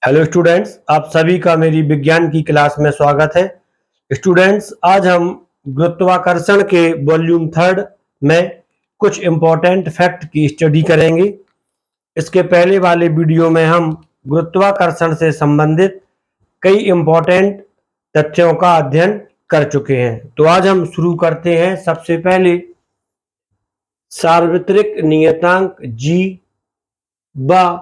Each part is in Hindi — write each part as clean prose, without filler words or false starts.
हेलो स्टूडेंट्स, आप सभी का मेरी विज्ञान की क्लास में स्वागत है। स्टूडेंट्स, आज हम गुरुत्वाकर्षण के वॉल्यूम थर्ड में कुछ इम्पोर्टेंट फैक्ट की स्टडी करेंगे। इसके पहले वाले वीडियो में हम गुरुत्वाकर्षण से संबंधित कई इम्पोर्टेंट तथ्यों का अध्ययन कर चुके हैं। तो आज हम शुरू करते हैं। सबसे पहले सार्वत्रिक नियतांक जी व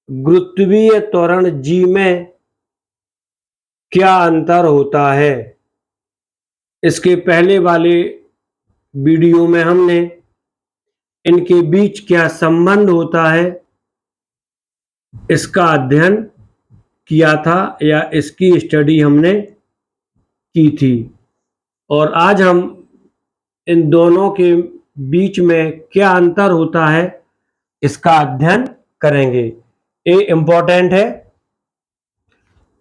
गुरुत्वीय त्वरण जी में क्या अंतर होता है। इसके पहले वाले वीडियो में हमने इनके बीच क्या संबंध होता है इसका अध्ययन किया था या इसकी स्टडी हमने की थी, और आज हम इन दोनों के बीच में क्या अंतर होता है इसका अध्ययन करेंगे। ये इम्पोर्टेंट है।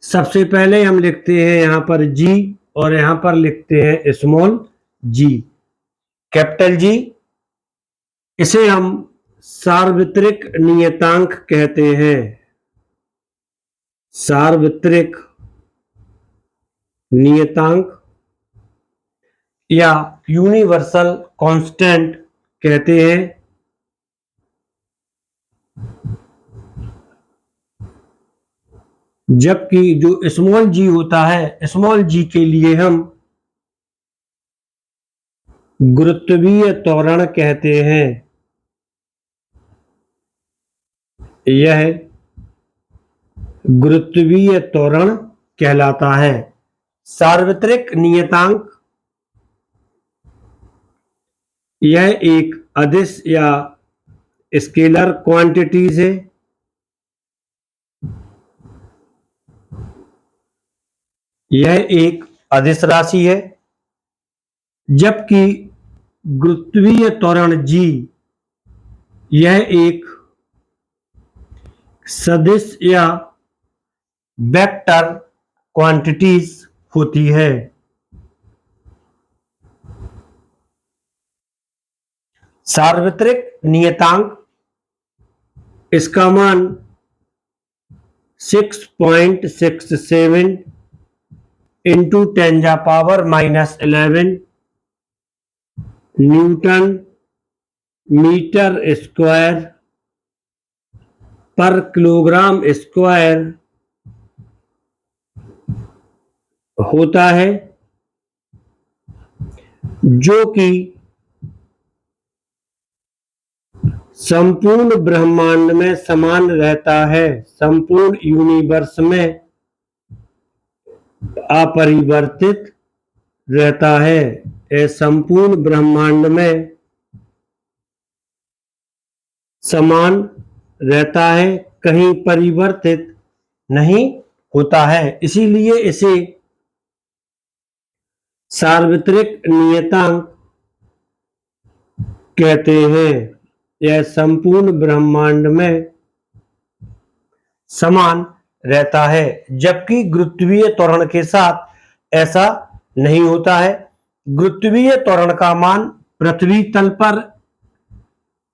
सबसे पहले हम लिखते हैं यहाँ पर जी और यहाँ पर लिखते हैं स्मॉल जी, कैपिटल जी। इसे हम सार्वत्रिक नियतांक कहते हैं। सार्वत्रिक नियतांक या यूनिवर्सल कांस्टेंट कहते हैं। जबकि जो स्मॉल जी होता है, स्मॉल जी के लिए हम गुरुत्वीय त्वरण कहते हैं। यह गुरुत्वीय त्वरण कहलाता है। सार्वत्रिक नियतांक यह एक अदिश या स्केलर क्वांटिटीज है। यह एक अदिश राशि है, जबकि गुरुत्वीय त्वरण जी यह एक सदिश या वेक्टर क्वांटिटीज होती है। सार्वत्रिक नियतांक इसका मान 6.67 इंटू 10⁻⁻11 न्यूटन मीटर स्क्वायर पर किलोग्राम स्क्वायर होता है, जो कि संपूर्ण ब्रह्मांड में समान रहता है। संपूर्ण यूनिवर्स में अपरिवर्तित रहता है। यह संपूर्ण ब्रह्मांड में समान रहता है, कहीं परिवर्तित नहीं होता है। इसीलिए इसे सार्वत्रिक नियतांक कहते हैं। यह संपूर्ण ब्रह्मांड में समान रहता है, जबकि गुरुत्वीय त्वरण के साथ ऐसा नहीं होता है। गुरुत्वीय त्वरण का मान पृथ्वी तल पर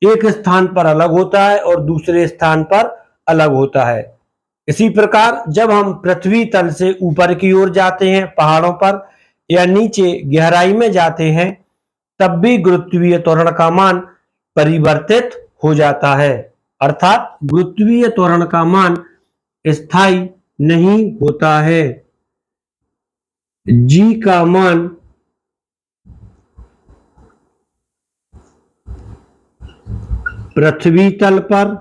एक स्थान पर अलग होता है और दूसरे स्थान पर अलग होता है। इसी प्रकार जब हम पृथ्वी तल से ऊपर की ओर जाते हैं, पहाड़ों पर या नीचे गहराई में जाते हैं, तब भी गुरुत्वीय त्वरण का मान परिवर्तित हो जाता है। अर्थात गुरुत्वीय त्वरण का मान स्थायी नहीं होता है। जी का मान पृथ्वी तल पर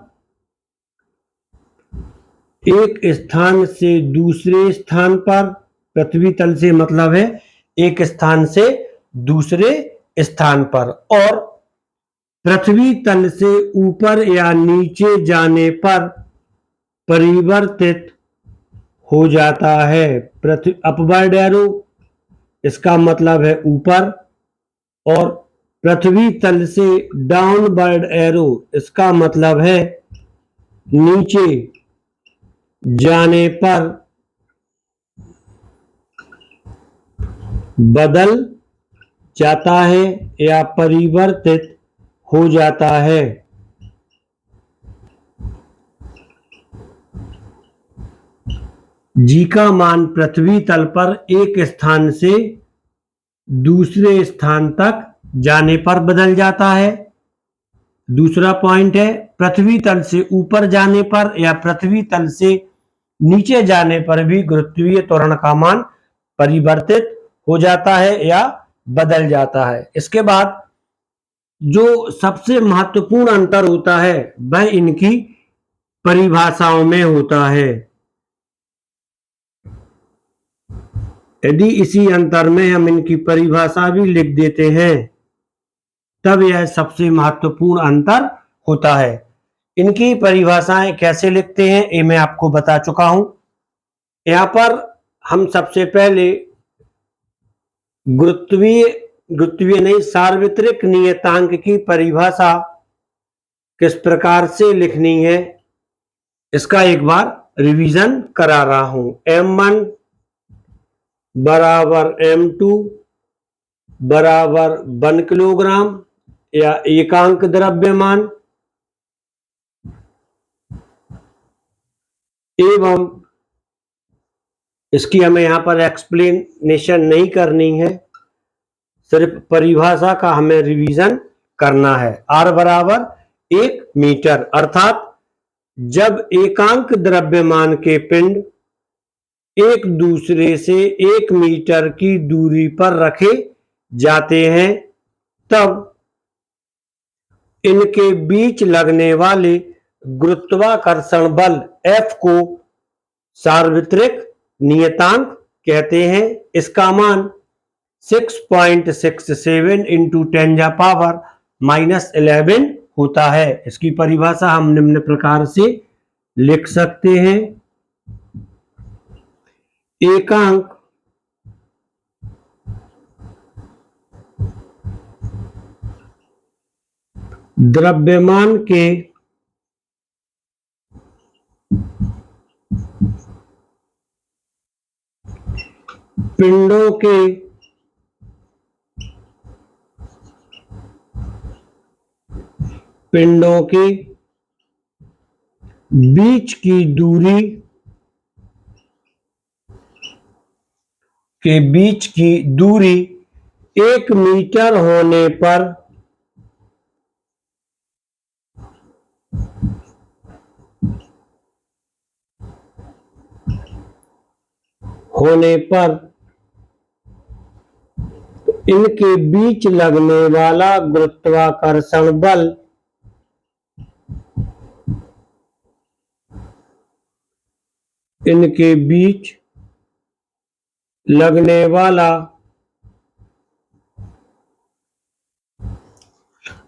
एक स्थान से दूसरे स्थान पर, पृथ्वी तल से मतलब है एक स्थान से दूसरे स्थान पर, और पृथ्वी तल से ऊपर या नीचे जाने पर परिवर्तित हो जाता है। अपवर्ड एरो इसका मतलब है ऊपर, और पृथ्वी तल से डाउनवर्ड एरो इसका मतलब है नीचे जाने पर बदल जाता है या परिवर्तित हो जाता है। जी का मान पृथ्वी तल पर एक स्थान से दूसरे स्थान तक जाने पर बदल जाता है। दूसरा पॉइंट है पृथ्वी तल से ऊपर जाने पर या पृथ्वी तल से नीचे जाने पर भी गुरुत्वीय त्वरण का मान परिवर्तित हो जाता है या बदल जाता है। इसके बाद जो सबसे महत्वपूर्ण अंतर होता है वह इनकी परिभाषाओं में होता है। यदि इसी अंतर में हम इनकी परिभाषा भी लिख देते हैं तब यह सबसे महत्वपूर्ण अंतर होता है। इनकी परिभाषाएं कैसे लिखते हैं ये मैं आपको बता चुका हूं। यहां पर हम सबसे पहले गुरुत्वीय नहीं सार्वत्रिक नियतांक की परिभाषा किस प्रकार से लिखनी है इसका एक बार रिवीजन करा रहा हूं। m1 बराबर m2 बराबर 1 किलोग्राम या एकांक द्रव्यमान एवं इसकी हमें यहां पर एक्सप्लेनेशन नहीं करनी है, सिर्फ परिभाषा का हमें रिवीजन करना है। r बराबर 1 मीटर अर्थात जब एकांक द्रव्यमान के पिंड एक दूसरे से 1 मीटर की दूरी पर रखे जाते हैं तब इनके बीच लगने वाले गुरुत्वाकर्षण बल F को सार्वत्रिक नियतांक कहते हैं। इसका मान 6.67 इंटू 10⁻⁻11 होता है। इसकी परिभाषा हम निम्न प्रकार से लिख सकते हैं। एकांक द्रव्यमान के पिंडों के बीच की दूरी 1 मीटर होने पर इनके बीच लगने वाला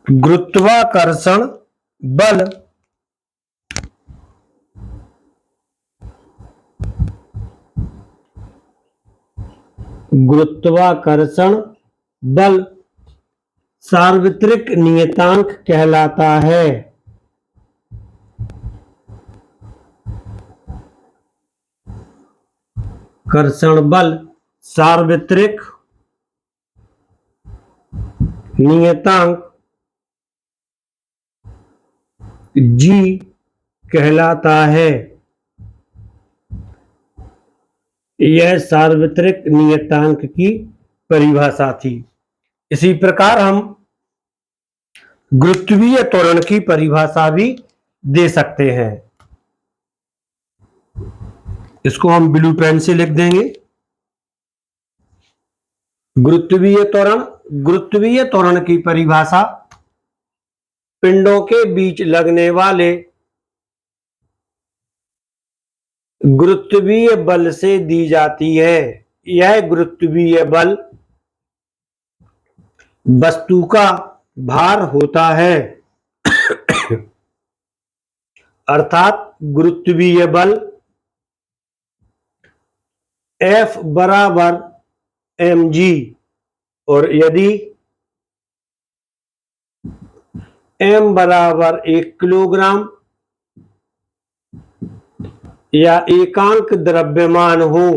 गुरुत्वाकर्षण बल सार्वत्रिक नियतांक कहलाता है। कर्षण बल सार्वत्रिक नियतांक G कहलाता है। यह सार्वत्रिक नियतांक की परिभाषा थी। इसी प्रकार हम गुरुत्वीय त्वरण की परिभाषा भी दे सकते हैं। इसको हम ब्लू पेन से लिख देंगे। गुरुत्वीय त्वरण की परिभाषा पिंडों के बीच लगने वाले गुरुत्वीय बल से दी जाती है। यह गुरुत्वीय बल वस्तु का भार होता है अर्थात गुरुत्वीय बल F बराबर mg और यदि m बराबर 1 किलोग्राम या एकांक द्रव्यमान हो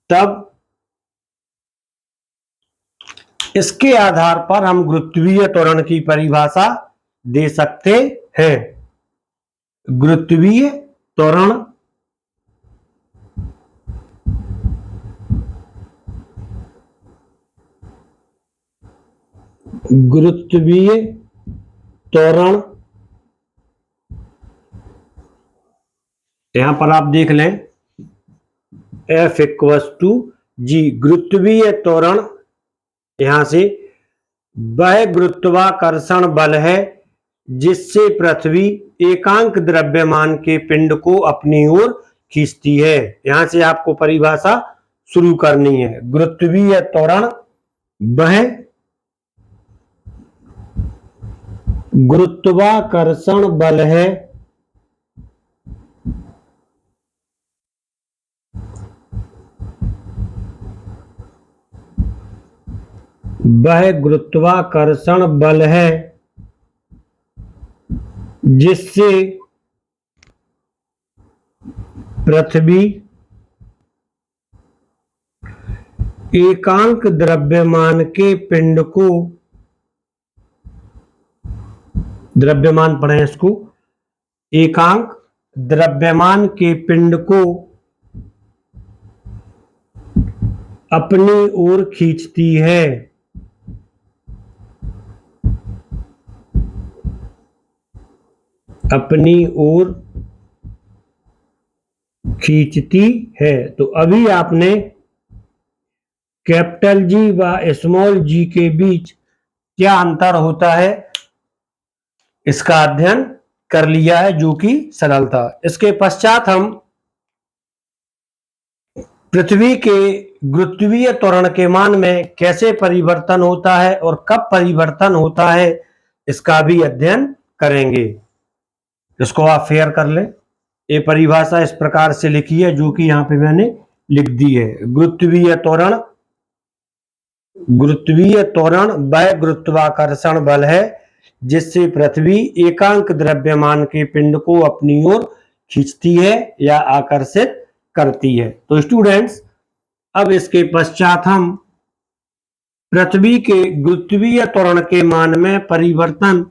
तब इसके आधार पर हम गुरुत्वीय त्वरण की परिभाषा दे सकते हैं। गुरुत्वीय त्वरण गुरुत्वीय त्वरण, यहां पर आप देख लें F = G, गुरुत्वीय त्वरण यहां से वह गुरुत्वाकर्षण बल है जिससे पृथ्वी एकांक द्रव्यमान के पिंड को अपनी ओर खींचती है। यहां से आपको परिभाषा शुरू करनी है। गुरुत्वीय त्वरण वह गुरुत्वाकर्षण बल है वह गुरुत्वाकर्षण बल है जिससे पृथ्वी एकांक द्रव्यमान के पिंड को, द्रव्यमान पढ़ें इसको, एकांक द्रव्यमान के पिंड को अपनी ओर खींचती है। अपनी ओर खींचती है। तो अभी आपने कैपिटल जी व स्मॉल जी के बीच क्या अंतर होता है इसका अध्ययन कर लिया है, जो कि सरल था। इसके पश्चात हम पृथ्वी के गुरुत्वीय त्वरण के मान में कैसे परिवर्तन होता है और कब परिवर्तन होता है इसका भी अध्ययन करेंगे। इसको आप फेयर कर लें। ये परिभाषा इस प्रकार से लिखी है जो कि यहाँ पे मैंने लिख दी है। गुरुत्वीय त्वरण वह गुरुत्वाकर्षण बल है जिससे पृथ्वी एकांक द्रव्यमान के पिंड को अपनी ओर खींचती है या आकर्षित करती है। तो स्टूडेंट्स, अब इसके पश्चात हम पृथ्वी के गुरुत्वीय त्वरण के मान में परिवर्तन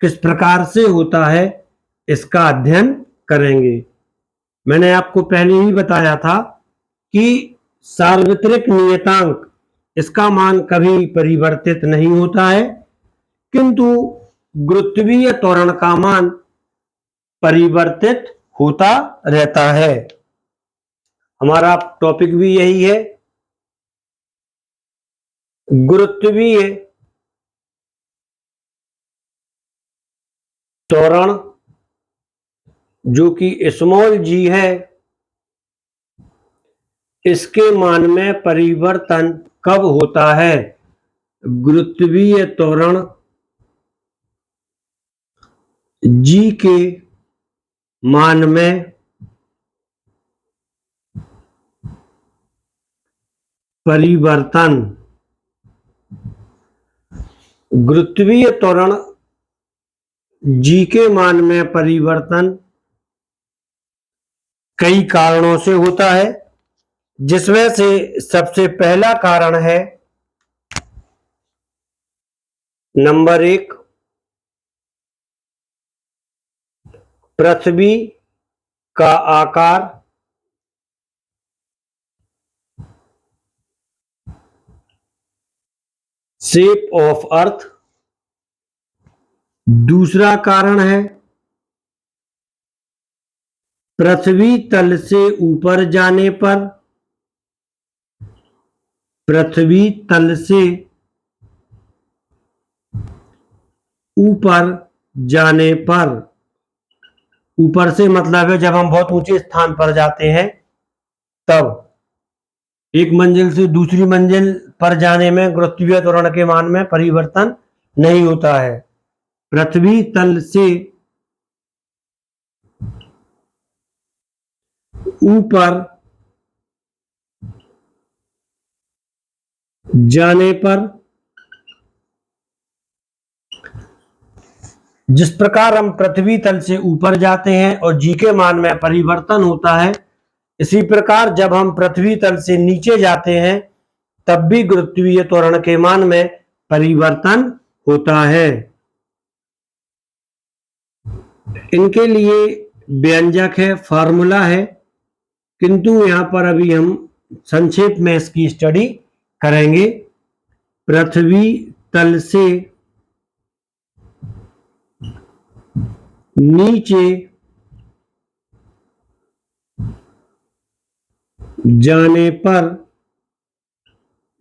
किस प्रकार से होता है इसका अध्ययन करेंगे। मैंने आपको पहले ही बताया था कि सार्वत्रिक नियतांक इसका मान कभी परिवर्तित नहीं होता है, किंतु गुरुत्वीय त्वरण का मान परिवर्तित होता रहता है। हमारा टॉपिक भी यही है, गुरुत्वीय त्वरण जो कि स्मॉल जी है, इसके मान में परिवर्तन कब होता है। गुरुत्वीय त्वरण जी के मान में परिवर्तन, गुरुत्वीय त्वरण जी के मान में परिवर्तन कई कारणों से होता है, जिसमें से सबसे पहला कारण है नंबर 1, पृथ्वी का आकार, शेप ऑफ अर्थ। दूसरा कारण है पृथ्वी तल से ऊपर जाने पर, पृथ्वी तल से ऊपर जाने पर, ऊपर से मतलब है जब हम बहुत ऊंचे स्थान पर जाते हैं तब, एक मंजिल से दूसरी मंजिल पर जाने में गुरुत्वीय त्वरण के मान में परिवर्तन नहीं होता है। पृथ्वी तल से ऊपर जाने पर, जिस प्रकार हम पृथ्वी तल से ऊपर जाते हैं और जी के मान में परिवर्तन होता है, इसी प्रकार जब हम पृथ्वी तल से नीचे जाते हैं तब भी गुरुत्वीय त्वरण के मान में परिवर्तन होता है। इनके लिए व्यंजक है, फार्मूला है, किंतु यहां पर अभी हम संक्षेप में इसकी स्टडी करेंगे। पृथ्वी तल से नीचे जाने पर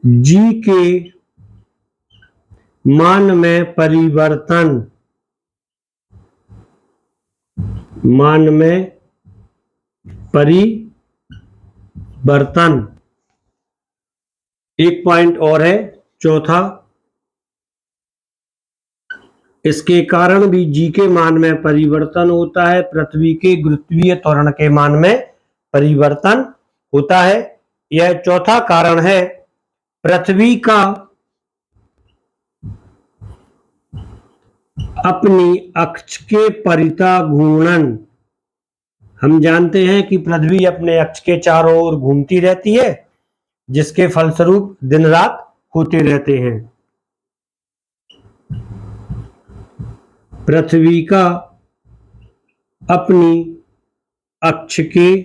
जी के मान में परिवर्तन, मान में परिवर्तन। एक पॉइंट और है, चौथा, इसके कारण भी जी के मान में परिवर्तन होता है, पृथ्वी के गुरुत्वीय त्वरण के मान में परिवर्तन होता है। यह चौथा कारण है। पृथ्वी का अपनी अक्ष के परिता घूर्णन, हम जानते हैं कि पृथ्वी अपने अक्ष के चारों ओर घूमती रहती है, जिसके फलस्वरूप दिन रात होते रहते हैं। पृथ्वी का अपनी अक्ष के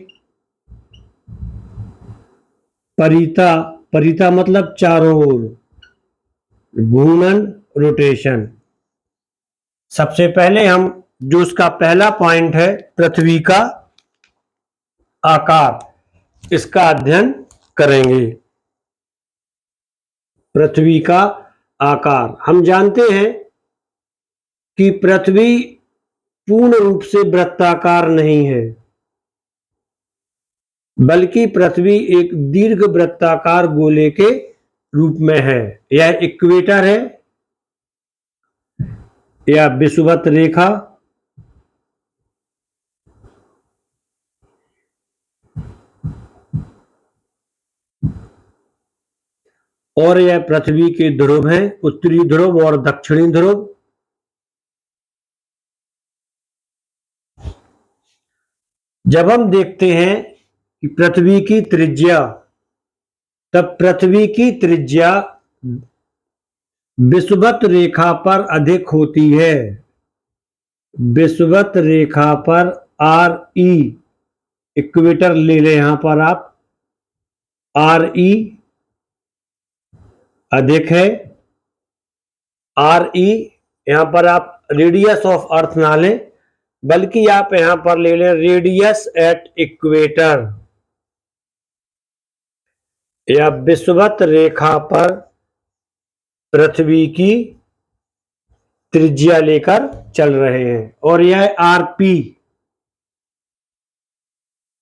परिता, परिता मतलब चारों ओर, घूर्णन, रोटेशन। सबसे पहले हम जो उसका पहला पॉइंट है, पृथ्वी का आकार, इसका अध्ययन करेंगे। पृथ्वी का आकार, हम जानते हैं कि पृथ्वी पूर्ण रूप से वृत्ताकार नहीं है, बल्कि पृथ्वी एक दीर्घ वृत्ताकार गोले के रूप में है। यह इक्वेटर है या विषुवत रेखा, और यह पृथ्वी के ध्रुव हैं, उत्तरी ध्रुव और दक्षिणी ध्रुव। जब हम देखते हैं कि पृथ्वी की त्रिज्या, तब पृथ्वी की त्रिज्या विषुवत रेखा पर अधिक होती है। विषुवत रेखा पर आर ई, इक्वेटर ले लें यहां पर आप, आर ई अधिक है। आर ई यहां पर आप रेडियस ऑफ अर्थ ना लें, बल्कि आप यहां पर ले लें रेडियस एट इक्वेटर, या विषुवत रेखा पर पृथ्वी की त्रिज्या लेकर चल रहे हैं, और यह आरपी,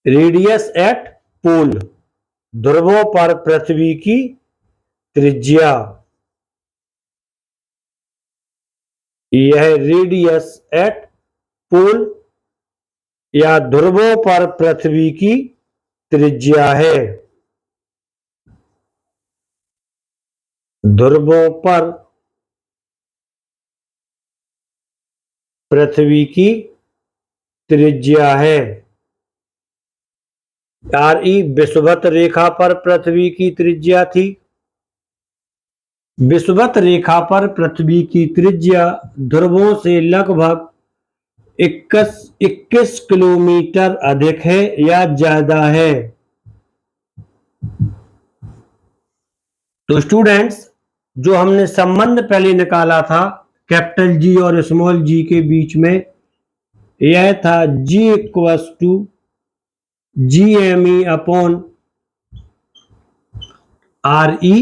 रेडियस एट पोल, ध्रुवों पर पृथ्वी की त्रिज्या। यह रेडियस एट पोल या ध्रुवों पर पृथ्वी की त्रिज्या है। ध्रुवों पर पृथ्वी की त्रिज्या है। आर ई विषुवत रेखा पर पृथ्वी की त्रिज्या थी। विषुवत रेखा पर पृथ्वी की त्रिज्या ध्रुवों से लगभग 21 किलोमीटर अधिक है या ज्यादा है। तो स्टूडेंट्स, जो हमने संबंध पहले निकाला था कैपिटल जी और स्मॉल जी के बीच में, यह था G equals to GME upon RE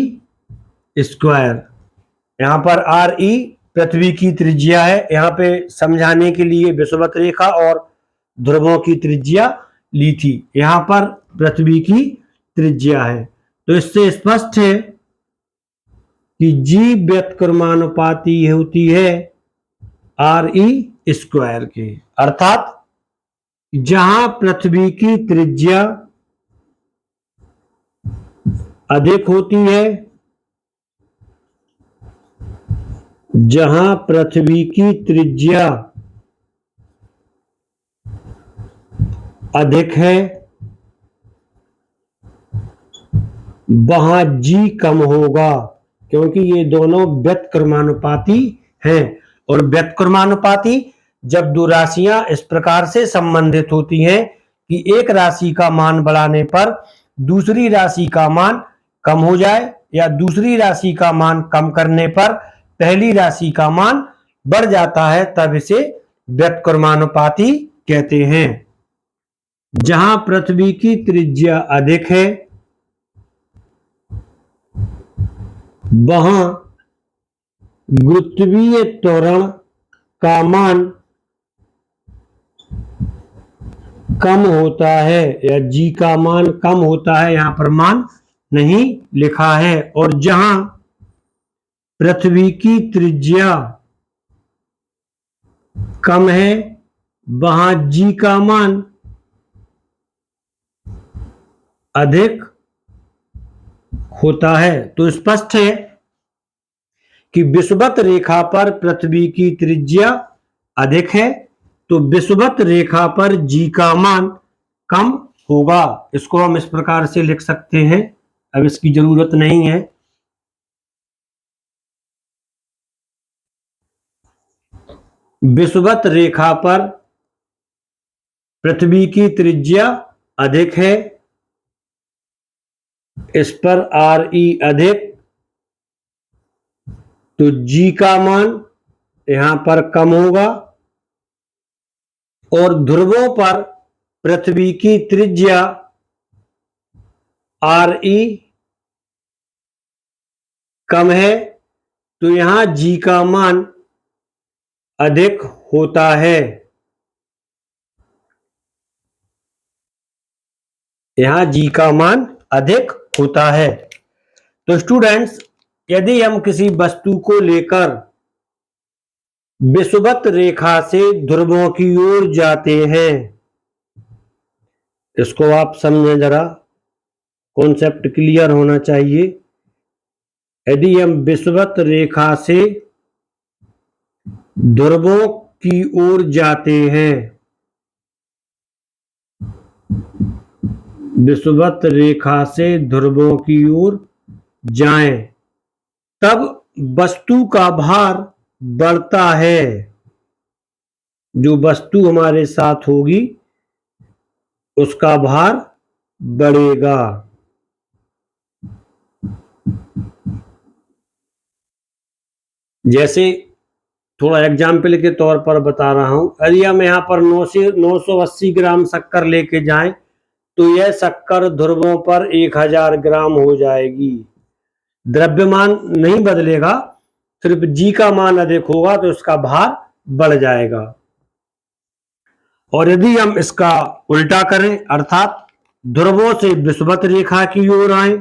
square. यहां पर RE पृथ्वी की त्रिज्या है, यहां पे समझाने के लिए विषुवत रेखा और ध्रुवों की त्रिज्या ली थी, यहां पर पृथ्वी की त्रिज्या है। तो इससे स्पष्ट है कि G व्युत्क्रमानुपाती होती है RE स्क्वायर के, अर्थात जहां पृथ्वी की त्रिज्या अधिक होती है, जहां पृथ्वी की त्रिज्या अधिक है, वहां G कम होगा, क्योंकि ये दोनों व्युत्क्रमानुपाती हैं, और व्युत्क्रमानुपाती जब दो राशियां इस प्रकार से संबंधित होती हैं कि एक राशि का मान बढ़ाने पर दूसरी राशि का मान कम हो जाए या दूसरी राशि का मान कम करने पर पहली राशि का मान बढ़ जाता है, तब इसे व्युत्क्रमानुपाती कहते हैं। जहां पृथ्वी की त्रिज्या अधिक है वहां गुरुत्वीय त्वरण का मान कम होता है या जी का मान कम होता है, यहां पर मान नहीं लिखा है। और जहां पृथ्वी की त्रिज्या कम है वहां जी का मान अधिक होता है। तो स्पष्ट है कि विषुवत रेखा पर पृथ्वी की त्रिज्या अधिक है, तो विषुवत रेखा पर जी का मान कम होगा। इसको हम इस प्रकार से लिख सकते हैं, अब इसकी जरूरत नहीं है। विषुवत रेखा पर पृथ्वी की त्रिज्या अधिक है, इस पर आर ई अधिक, तो जी का मान यहां पर कम होगा। और ध्रुवों पर पृथ्वी की त्रिज्या आर ई कम है, तो यहां जी का मान अधिक होता है। यहां जी का मान अधिक होता है। तो स्टूडेंट्स, यदि हम किसी वस्तु को लेकर विषुवत रेखा से ध्रुवों की ओर जाते हैं, इसको आप समझें जरा, कॉन्सेप्ट क्लियर होना चाहिए। यदि हम विषुवत रेखा से ध्रुवों की ओर जाते हैं, विषुवत रेखा से ध्रुवों की ओर जाएं, तब वस्तु का भार बढ़ता है। जो वस्तु हमारे साथ होगी उसका भार बढ़ेगा। जैसे थोड़ा एग्जाम्पल के तौर पर बता रहा हूं, यदि हम यहाँ पर 980 ग्राम शक्कर लेके जाएं तो यह शक्कर ध्रुवों पर 1000 ग्राम हो जाएगी। द्रव्यमान नहीं बदलेगा, सिर्फ जी का मान अधिक होगा तो इसका भार बढ़ जाएगा। और यदि हम इसका उल्टा करें, अर्थात ध्रुवों से विषुवत रेखा की ओर आए,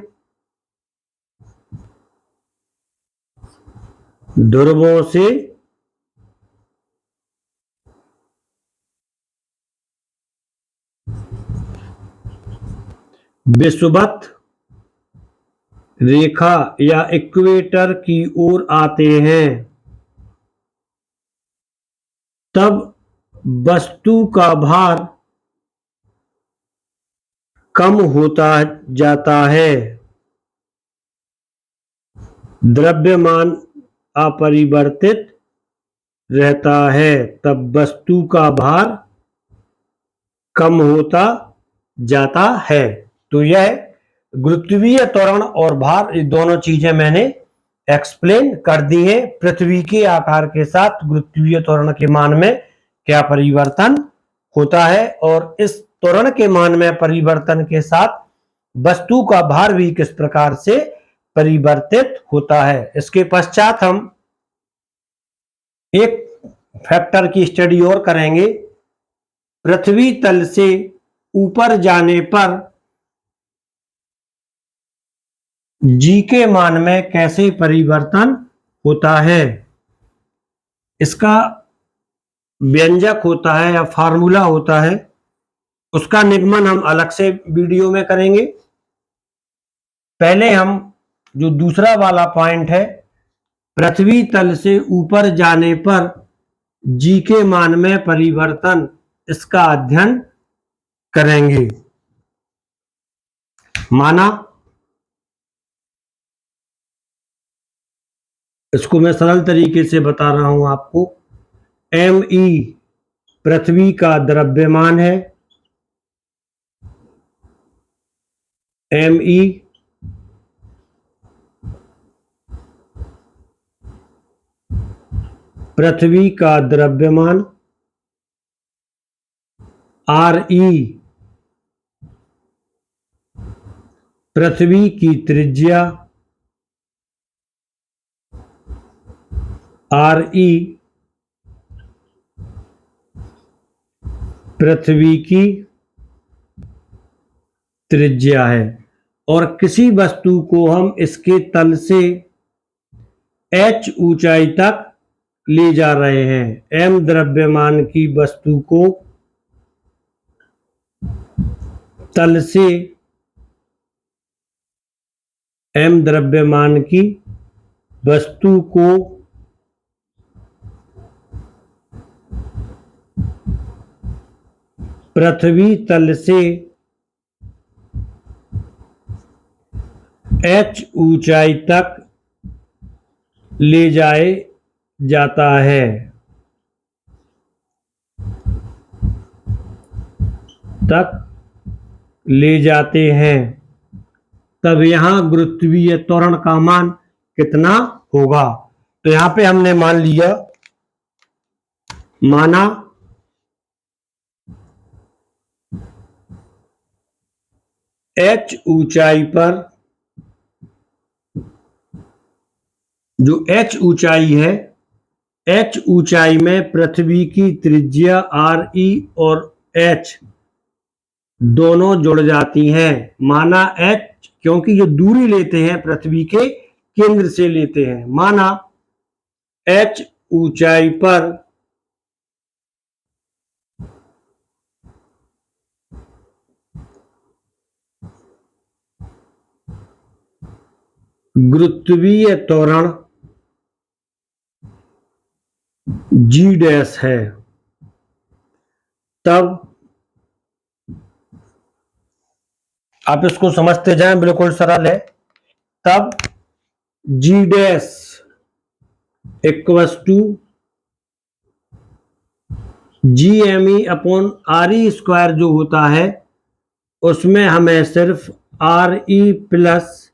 ध्रुवों से विषुवत रेखा या इक्वेटर की ओर आते हैं, तब वस्तु का भार कम होता जाता है। द्रव्यमान अपरिवर्तित रहता है, तब वस्तु का भार कम होता जाता है। तो यह गुरुत्वीय त्वरण और भार, ये दोनों चीजें मैंने एक्सप्लेन कर दी हैं। पृथ्वी के आकार के साथ गुरुत्वीय त्वरण के मान में क्या परिवर्तन होता है और इस त्वरण के मान में परिवर्तन के साथ वस्तु का भार भी किस प्रकार से परिवर्तित होता है। इसके पश्चात हम एक फैक्टर की स्टडी और करेंगे। पृथ्वी तल से ऊपर जाने पर जी के मान में कैसे परिवर्तन होता है, इसका व्यंजक होता है या फार्मूला होता है, उसका निगमन हम अलग से वीडियो में करेंगे। पहले हम जो दूसरा वाला पॉइंट है, पृथ्वी तल से ऊपर जाने पर जी के मान में परिवर्तन, इसका अध्ययन करेंगे। माना, इसको मैं सरल तरीके से बता रहा हूं आपको, एम ई पृथ्वी का द्रव्यमान है ME, पृथ्वी का द्रव्यमान RE, पृथ्वी की त्रिज्या RE, पृथ्वी की त्रिज्या है। और किसी वस्तु को हम इसके तल से h ऊंचाई तक ले जा रहे हैं। m द्रव्यमान की वस्तु को तल से m द्रव्यमान की वस्तु को पृथ्वी तल से h ऊंचाई तक ले जाए जाता है। तक ले जाते हैं, तब यहां गुरुत्वीय त्वरण का मान कितना होगा? तो यहां पे हमने माना h ऊंचाई पर, जो h ऊंचाई है, h ऊंचाई में पृथ्वी की त्रिज्या RE और h दोनों जुड़ जाती हैं। माना h, क्योंकि ये दूरी लेते हैं पृथ्वी के केंद्र से लेते हैं, माना h ऊंचाई पर गुरुत्वीय त्वरण G डैश है, तब आप इसको समझते जाएं, बिल्कुल सरल है। तब G dash equals to GME upon RE square जो होता है, उसमें हमें सिर्फ RE प्लस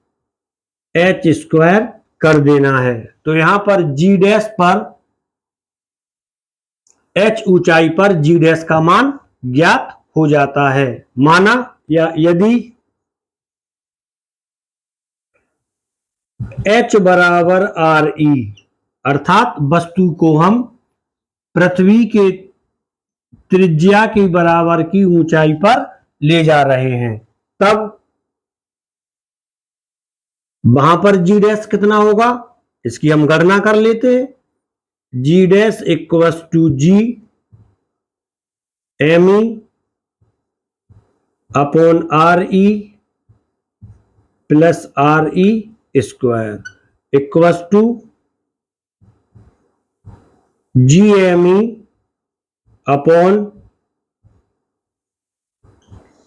H स्क्वायर कर देना है। तो यहां पर G डैश पर, H ऊंचाई पर G डैश का मान ज्ञात हो जाता है। माना या यदि H बराबर RE, अर्थात वस्तु को हम पृथ्वी के त्रिज्या के बराबर की ऊंचाई पर ले जा रहे हैं, तब वहां पर G डैश कितना होगा, इसकी हम गणना कर लेते हैं। G dash equals to G ME upon RE plus RE square equals to GME upon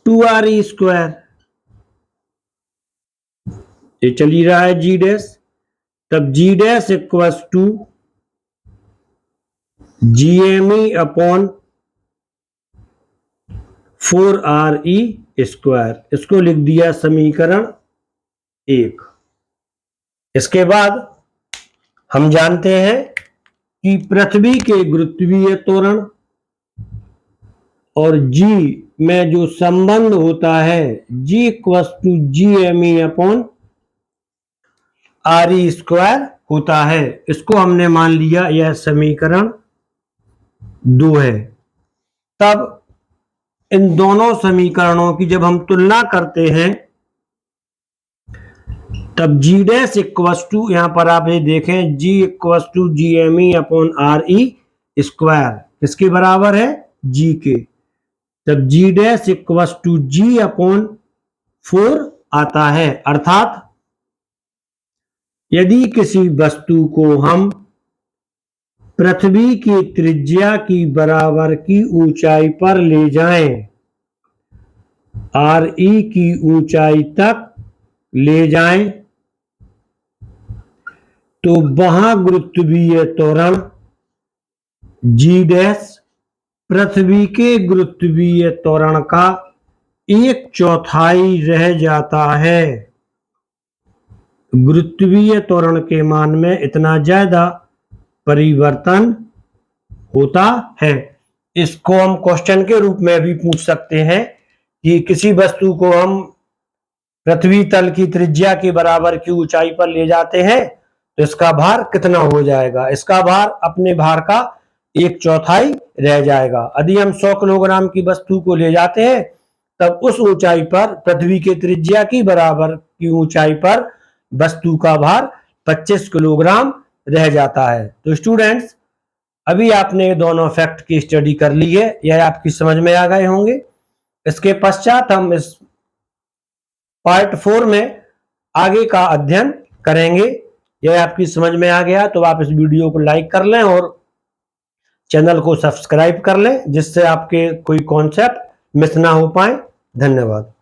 2RE square. ये चली रहा है G डैश, तब G dash equals to GME upon 4RE square. इसको लिख दिया समीकरण 1। इसके बाद हम जानते हैं कि पृथ्वी के गुरुत्वीय त्वरण और G में जो संबंध होता है, G equals to GME upon RE square होता है। इसको हमने मान लिया यह समीकरण 2 है। तब इन दोनों समीकरणों की जब हम तुलना करते हैं, तब G डैश इक्वल्स टू, यहां पर आप ये देखें, G equals to GME upon RE square किसके बराबर है? G के। तब G dash equals to G upon 4 आता है। अर्थात यदि किसी वस्तु को हम पृथ्वी की त्रिज्या की बराबर की ऊंचाई पर ले जाएं, RE की ऊंचाई तक ले जाएं, तो वहां गुरुत्वीय त्वरण G डैश पृथ्वी के गुरुत्वीय त्वरण का 1/4 रह जाता है। गुरुत्वीय त्वरण के मान में इतना ज्यादा परिवर्तन होता है। इसको हम क्वेश्चन के रूप में भी पूछ सकते हैं कि किसी वस्तु को हम पृथ्वी तल की त्रिज्या के बराबर की ऊंचाई पर ले जाते हैं तो इसका भार कितना हो जाएगा। इसका भार अपने भार का 1/4 रह जाएगा। यदि हम 100 किलोग्राम की वस्तु को ले जाते हैं तब उस ऊंचाई पर, पृथ्वी के त्रिज्या की बराबर की ऊंचाई पर, वस्तु का भार 25 किलोग्राम रह जाता है। तो स्टूडेंट्स, अभी आपने दोनों फैक्ट की स्टडी कर ली है, यह आपकी समझ में आ गए होंगे। इसके पश्चात हम इस पार्ट 4 में आगे का अध्ययन करेंगे। यह आपकी समझ में आ गया तो आप इस वीडियो को लाइक कर लें और चैनल को सब्सक्राइब कर लें, जिससे आपके कोई कॉन्सेप्ट मिस ना हो पाए। धन्यवाद।